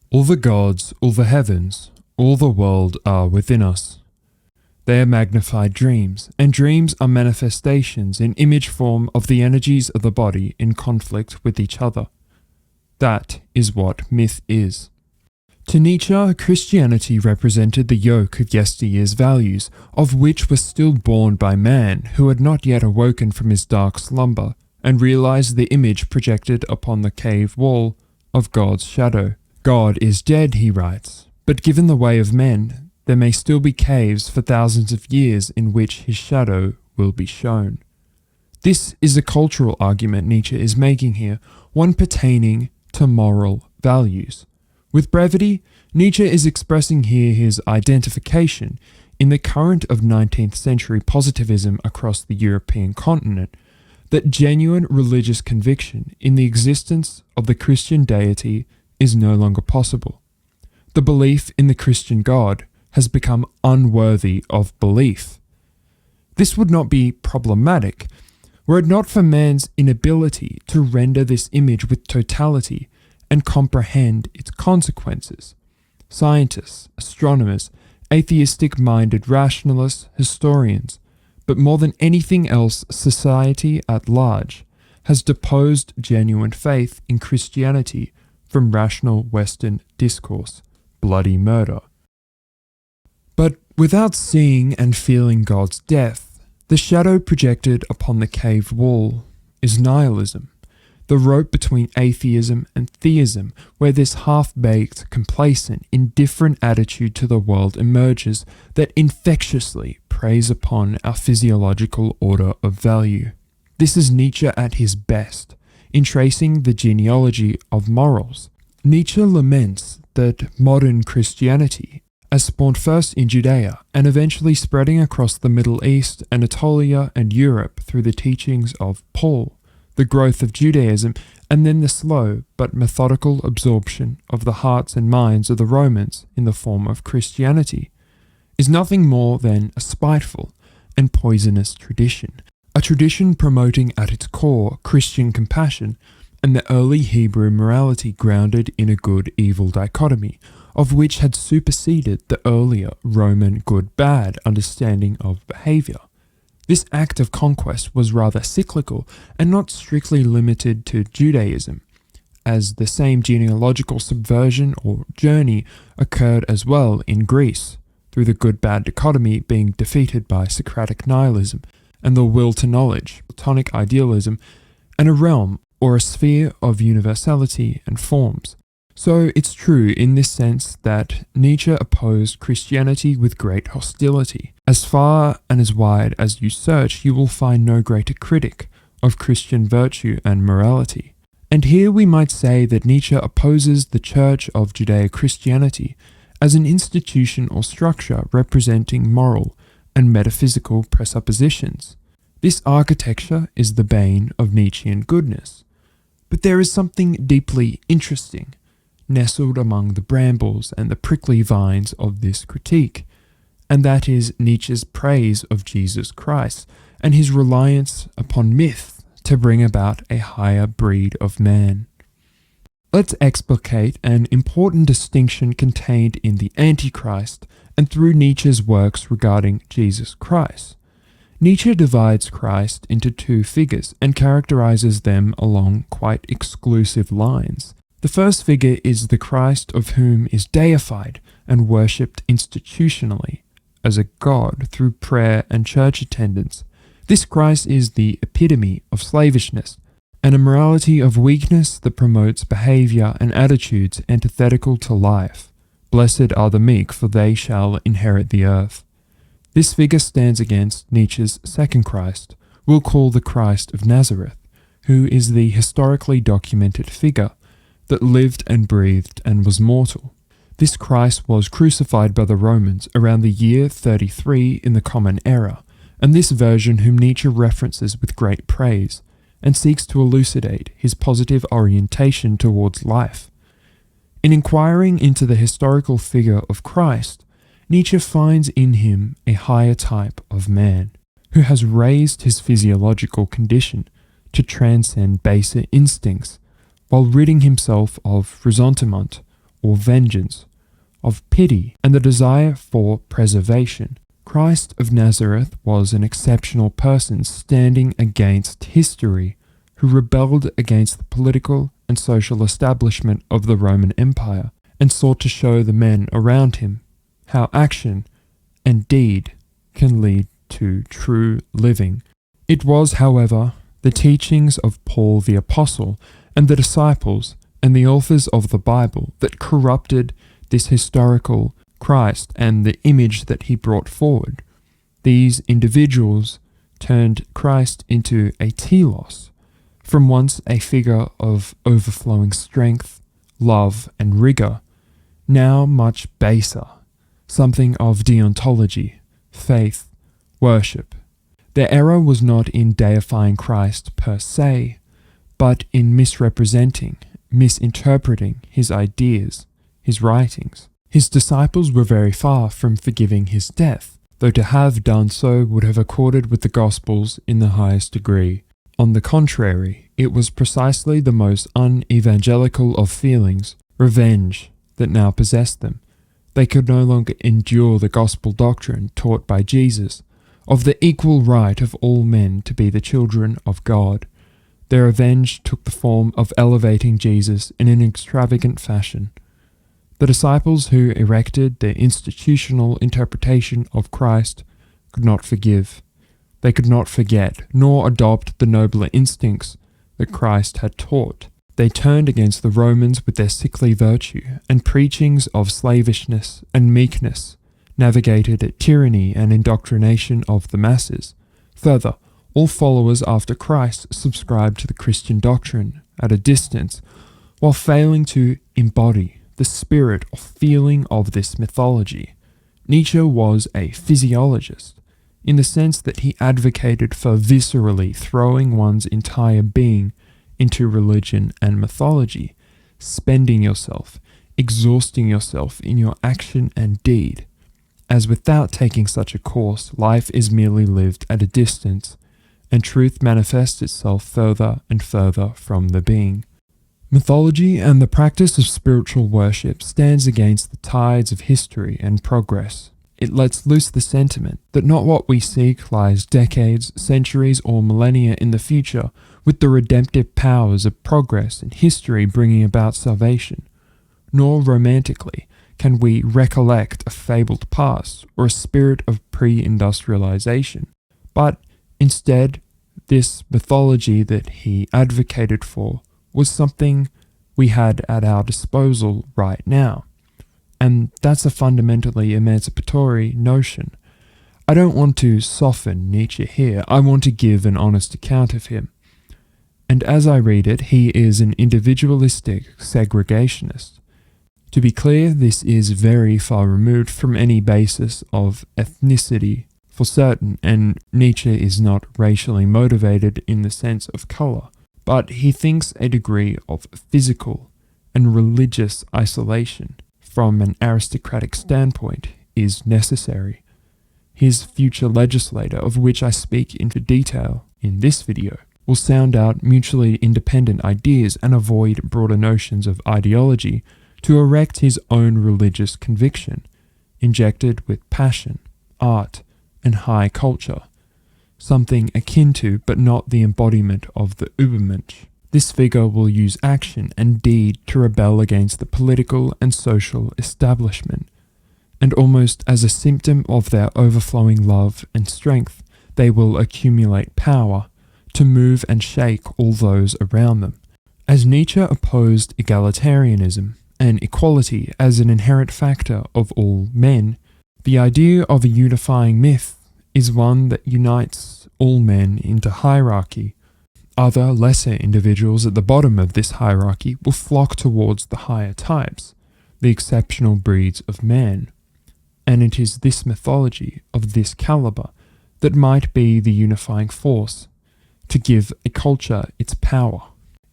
All the gods, all the heavens, all the world are within us. They are magnified dreams, and dreams are manifestations in image form of the energies of the body in conflict with each other. That is what myth is. To Nietzsche, Christianity represented the yoke of yesteryear's values, of which were still borne by man who had not yet awoken from his dark slumber and realized the image projected upon the cave wall of God's shadow. God is dead, he writes, but given the way of men, there may still be caves for thousands of years in which his shadow will be shown. This is a cultural argument Nietzsche is making here, one pertaining to moral values. With brevity, Nietzsche is expressing here his identification in the current of 19th century positivism across the European continent, that genuine religious conviction in the existence of the Christian deity is no longer possible. The belief in the Christian God has become unworthy of belief. This would not be problematic were it not for man's inability to render this image with totality and comprehend its consequences. Scientists, astronomers, atheistic-minded rationalists, historians, but more than anything else, society at large, has deposed genuine faith in Christianity from rational Western discourse, bloody murder. But without seeing and feeling God's death, the shadow projected upon the cave wall is nihilism, the rope between atheism and theism, where this half-baked, complacent, indifferent attitude to the world emerges that infectiously preys upon our physiological order of value. This is Nietzsche at his best, in tracing the genealogy of morals. Nietzsche laments that modern Christianity, as spawned first in Judea and eventually spreading across the Middle East, Anatolia, and Europe through the teachings of Paul, the growth of Judaism, and then the slow but methodical absorption of the hearts and minds of the Romans in the form of Christianity, is nothing more than a spiteful and poisonous tradition, a tradition promoting at its core Christian compassion and the early Hebrew morality grounded in a good-evil dichotomy, of which had superseded the earlier Roman good-bad understanding of behavior. This act of conquest was rather cyclical and not strictly limited to Judaism, as the same genealogical subversion or journey occurred as well in Greece, through the good-bad dichotomy being defeated by Socratic nihilism and the will to knowledge, Platonic idealism, and a realm or a sphere of universality and forms. So it's true in this sense that Nietzsche opposed Christianity with great hostility. As far and as wide as you search, you will find no greater critic of Christian virtue and morality. And here we might say that Nietzsche opposes the Church of Judeo-Christianity as an institution or structure representing moral and metaphysical presuppositions. This architecture is the bane of Nietzschean goodness. But there is something deeply interesting nestled among the brambles and the prickly vines of this critique, and that is Nietzsche's praise of Jesus Christ and his reliance upon myth to bring about a higher breed of man. Let's explicate an important distinction contained in the Antichrist and through Nietzsche's works regarding Jesus Christ. Nietzsche divides Christ into two figures and characterizes them along quite exclusive lines. The first figure is the Christ of whom is deified and worshipped institutionally as a god through prayer and church attendance. This Christ is the epitome of slavishness and a morality of weakness that promotes behavior and attitudes antithetical to life. Blessed are the meek, for they shall inherit the earth. This figure stands against Nietzsche's second Christ, we'll call the Christ of Nazareth, who is the historically documented figure that lived and breathed and was mortal. This Christ was crucified by the Romans around the year 33 in the Common Era, and this version whom Nietzsche references with great praise and seeks to elucidate his positive orientation towards life. In inquiring into the historical figure of Christ, Nietzsche finds in him a higher type of man, who has raised his physiological condition to transcend baser instincts, while ridding himself of ressentiment or vengeance, of pity and the desire for preservation. Christ of Nazareth was an exceptional person standing against history, who rebelled against the political and social establishment of the Roman Empire and sought to show the men around him how action and deed can lead to true living. It was, however, the teachings of Paul the Apostle and the disciples and the authors of the Bible that corrupted this historical Christ and the image that he brought forward. These individuals turned Christ into a telos, from once a figure of overflowing strength, love, and rigor, now much baser, something of deontology, faith, worship. Their error was not in deifying Christ per se, but in misrepresenting, misinterpreting his ideas, his writings. His disciples were very far from forgiving his death, though to have done so would have accorded with the Gospels in the highest degree. On the contrary, it was precisely the most unevangelical of feelings, revenge, that now possessed them. They could no longer endure the gospel doctrine taught by Jesus, of the equal right of all men to be the children of God. Their revenge took the form of elevating Jesus in an extravagant fashion. The disciples who erected their institutional interpretation of Christ could not forgive. They could not forget, nor adopt the nobler instincts that Christ had taught. They turned against the Romans with their sickly virtue and preachings of slavishness and meekness, navigated tyranny and indoctrination of the masses. Further, all followers after Christ subscribed to the Christian doctrine at a distance, while failing to embody the spirit or feeling of this mythology. Nietzsche was a physiologist, in the sense that he advocated for viscerally throwing one's entire being into religion and mythology, spending yourself, exhausting yourself in your action and deed, as without taking such a course, life is merely lived at a distance, and truth manifests itself further and further from the being. Mythology and the practice of spiritual worship stands against the tides of history and progress. It lets loose the sentiment that not what we seek lies decades, centuries, or millennia in the future, with the redemptive powers of progress and history bringing about salvation. Nor romantically can we recollect a fabled past or a spirit of pre-industrialization, but instead, this mythology that he advocated for was something we had at our disposal right now. And that's a fundamentally emancipatory notion. I don't want to soften Nietzsche here, I want to give an honest account of him. And as I read it, he is an individualistic segregationist. To be clear, this is very far removed from any basis of ethnicity for certain, and Nietzsche is not racially motivated in the sense of colour, but he thinks a degree of physical and religious isolation from an aristocratic standpoint is necessary. His future legislator, of which I speak into detail in this video, will sound out mutually independent ideas and avoid broader notions of ideology to erect his own religious conviction, injected with passion, art, and high culture, something akin to but not the embodiment of the Übermensch. This figure will use action and deed to rebel against the political and social establishment, and almost as a symptom of their overflowing love and strength, they will accumulate power to move and shake all those around them. As Nietzsche opposed egalitarianism and equality as an inherent factor of all men, the idea of a unifying myth is one that unites all men into hierarchy. Other, lesser individuals at the bottom of this hierarchy will flock towards the higher types, the exceptional breeds of man. And it is this mythology of this caliber that might be the unifying force to give a culture its power.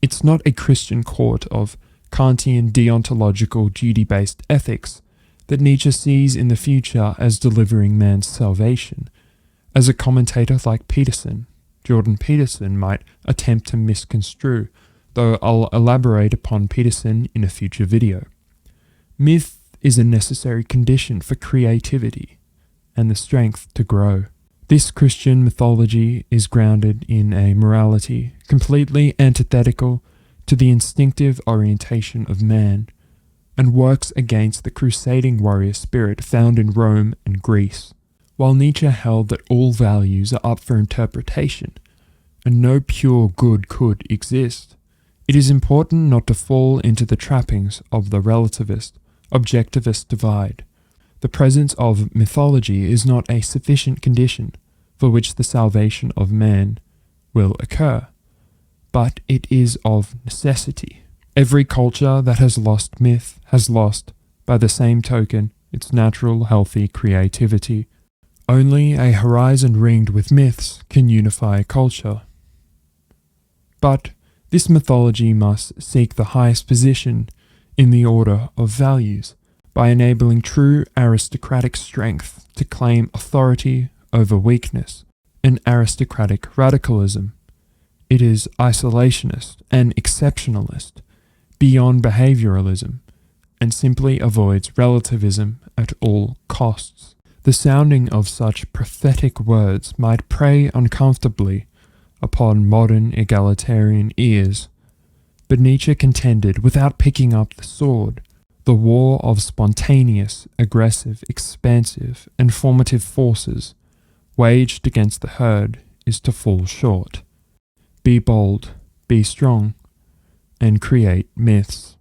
It's not a Christian court of Kantian deontological duty-based ethics that Nietzsche sees in the future as delivering man's salvation, as a commentator like Jordan Peterson, might attempt to misconstrue, though I'll elaborate upon Peterson in a future video. Myth is a necessary condition for creativity and the strength to grow. This Christian mythology is grounded in a morality completely antithetical to the instinctive orientation of man, and works against the crusading warrior spirit found in Rome and Greece. While Nietzsche held that all values are up for interpretation, and no pure good could exist, it is important not to fall into the trappings of the relativist, objectivist divide. The presence of mythology is not a sufficient condition for which the salvation of man will occur, but it is of necessity. Every culture that has lost myth has lost, by the same token, its natural, healthy creativity. Only a horizon ringed with myths can unify a culture. But this mythology must seek the highest position in the order of values by enabling true aristocratic strength to claim authority over weakness, an aristocratic radicalism. It is isolationist and exceptionalist, beyond behavioralism, and simply avoids relativism at all costs. The sounding of such prophetic words might prey uncomfortably upon modern egalitarian ears, but Nietzsche contended without picking up the sword. The war of spontaneous, aggressive, expansive, and formative forces waged against the herd is to fall short. Be bold, be strong, and create myths.